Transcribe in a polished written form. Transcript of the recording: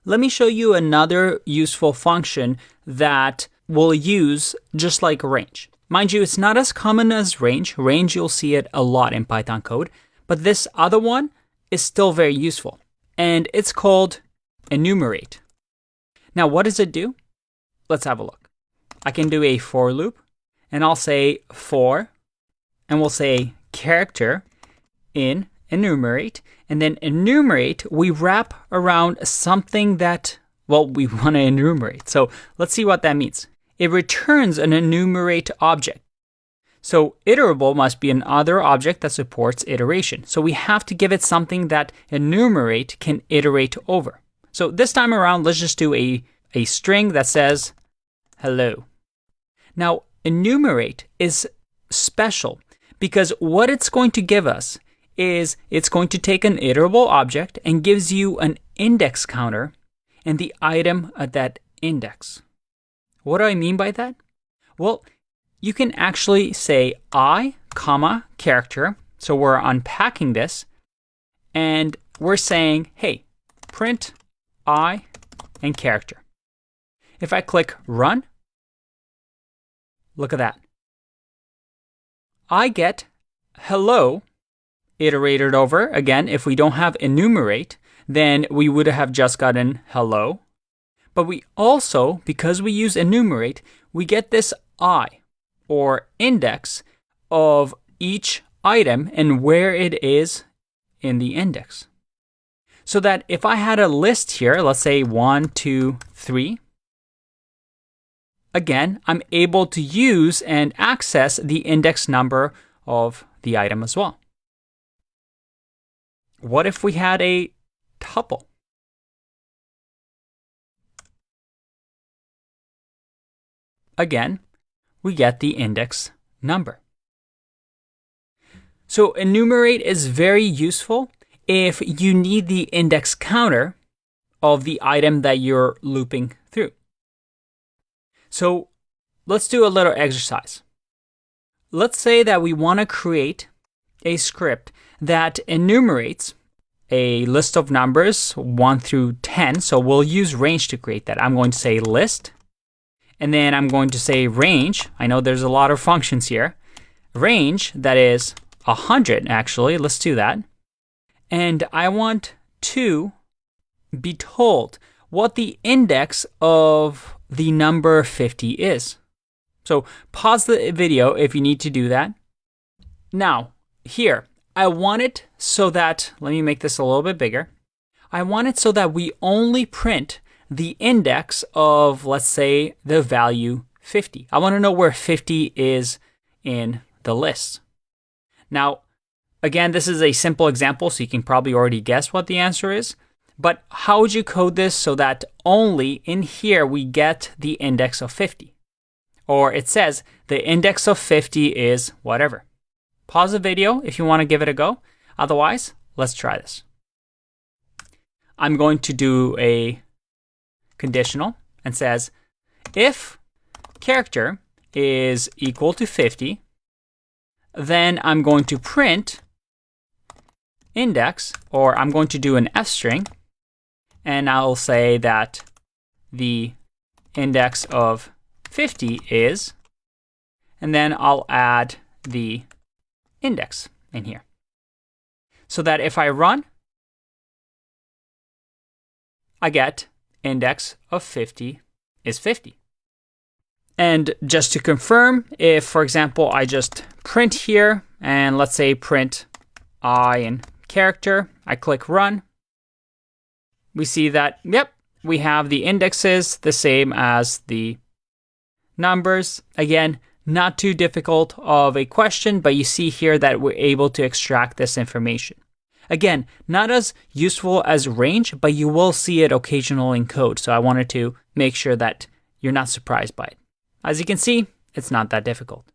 Let me show you another useful function that we'll use just like range. Mind you, it's not as common as range. Range, you'll see it a lot in Python code, but this other one is still very useful, and it's called enumerate. Now, what does it do? Let's have a look. I can do a for loop, and I'll say for, and we'll say character in enumerate, and then enumerate, we wrap around something that, well, we want to enumerate. So let's see what that means. It returns an enumerate object. So iterable must be another object that supports iteration. So we have to give it something that enumerate can iterate over. So this time around, let's just do a string that says hello. Now, enumerate is special because what it's going to give us is it's going to take an iterable object and gives you an index counter and the item at that index. What do I mean by that? Well, you can actually say I, comma, character. So we're unpacking this and we're saying, hey, print I and character. If I click run, look at that. I get hello iterated over. Again, if we don't have enumerate, then we would have just gotten hello. But we also, because we use enumerate, we get this I, or index, of each item and where it is in the index. So that if I had a list here, let's say 1, 2, 3, again, I'm able to use and access the index number of the item as well. What if we had a tuple? Again, we get the index number. So enumerate is very useful if you need the index counter of the item that you're looping through. So let's do a little exercise. Let's say that we want to create a script that enumerates a list of numbers 1 through 10. So we'll use range to create that. I'm going to say list, and then I'm going to say range. I know there's a lot of functions here. Range, that is 100 actually. Let's do that. And I want to be told what the index of the number 50 is. So pause the video if you need to do that. Now, here, I want it so that, let me make this a little bit bigger. I want it so that we only print the index of, let's say, the value 50. I want to know where 50 is in the list. Now, again, this is a simple example, so you can probably already guess what the answer is. But how would you code this so that only in here we get the index of 50? Or it says the index of 50 is whatever. Pause the video if you want to give it a go. Otherwise, let's try this. I'm going to do a conditional and says if character is equal to 50, then I'm going to print index, or I'm going to do an F string, and I'll say that the index of 50 is, and then I'll add the index in here. So that if I run, I get index of 50 is 50. And just to confirm, if, for example, I just print here, and let's say print I and character, I click run, we see that, yep, we have the indexes the same as the numbers. Again, not too difficult of a question, but you see here that we're able to extract this information. Again, not as useful as range, but you will see it occasionally in code. So I wanted to make sure that you're not surprised by it. As you can see, it's not that difficult.